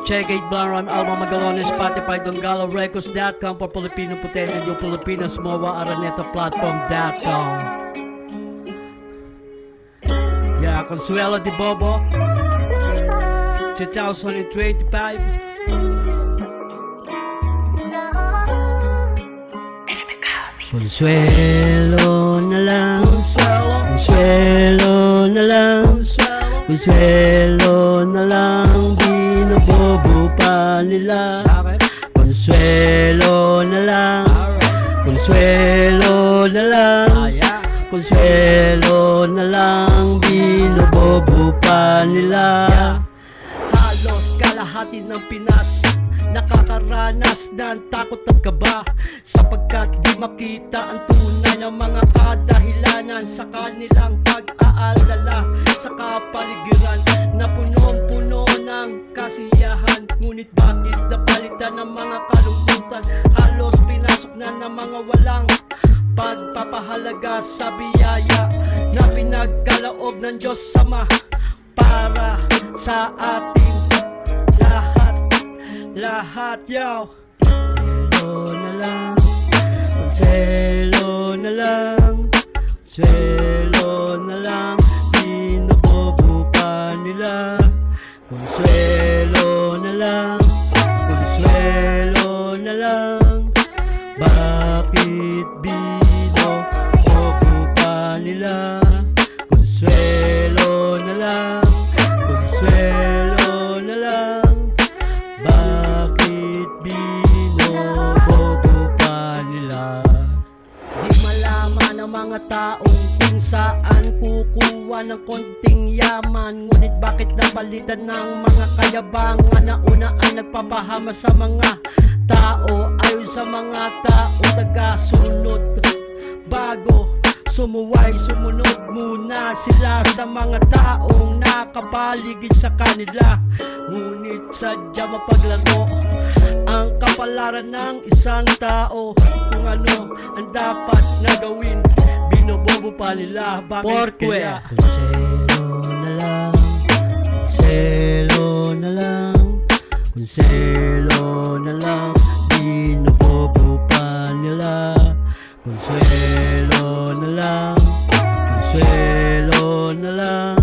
Check it, Baron, Alma Magalones, Spotify, DonGaloRecords.com, for Filipino Potente, yung Pilipinas, Mowa, Araneta Platform.com. Yeah, Consuelo de Bobo, 2025. Consuelo na lang, Consuelo na lang, Consuelo na lang, binabobo pa nila. Consuelo na lang, Consuelo na lang, Consuelo na lang, binabobo pa nila. Halos kalahati ng Pinas nakakaranas ng takot at kaba, sapagkat di makita ang tunay ng mga kadahilanan sa kanilang pag-aalala sa kapaligiran na punong-puno ng kasiyahan. Ngunit bakit napalitan ng mga kalungkutan? Halos pinasok na ng mga walang pagpapahalaga sa biyaya na pinagkaloob ng Diyos Ama para sa ating lahat, yo. Consuelo na lang, Consuelo na lang, Consuelo na lang, binabobo pa nila. Consuelo na lang, Consuelo na lang, bakit binabobo pa nila? Consuelo na lang, Consuelo na lang, bakit binobobo pa nila? Di malaman ng mga taong kung saan kukuha ng konting yaman. Ngunit bakit napalitan ng mga kayabangan na una ang nagpapahama sa mga tao? Ayon sa mga tao taga-sunod, bago sumuway, sumunod muna sila sa mga taong nakapaligid sa kanila. Ngunit sadya mapaglaro ang kapalaran ng isang tao. Kung ano ang dapat na gawin, binobobo pa nila. Bakit kaya? Consuelo na lang, Consuelo na lang, Consuelo na lang, binobobo pa nila. Consuelo na lang, Consuelo na lang,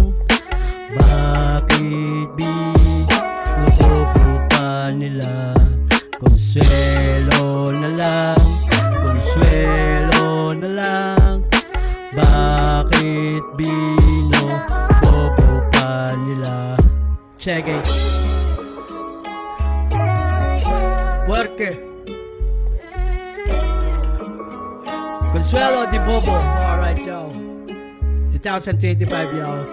bakit binobobo pa nila? Consuelo na lang, Consuelo na lang, bakit binobobo pa nila? Check it. Work. Consuelo de Bobo. Alright, yo. 2025, yo.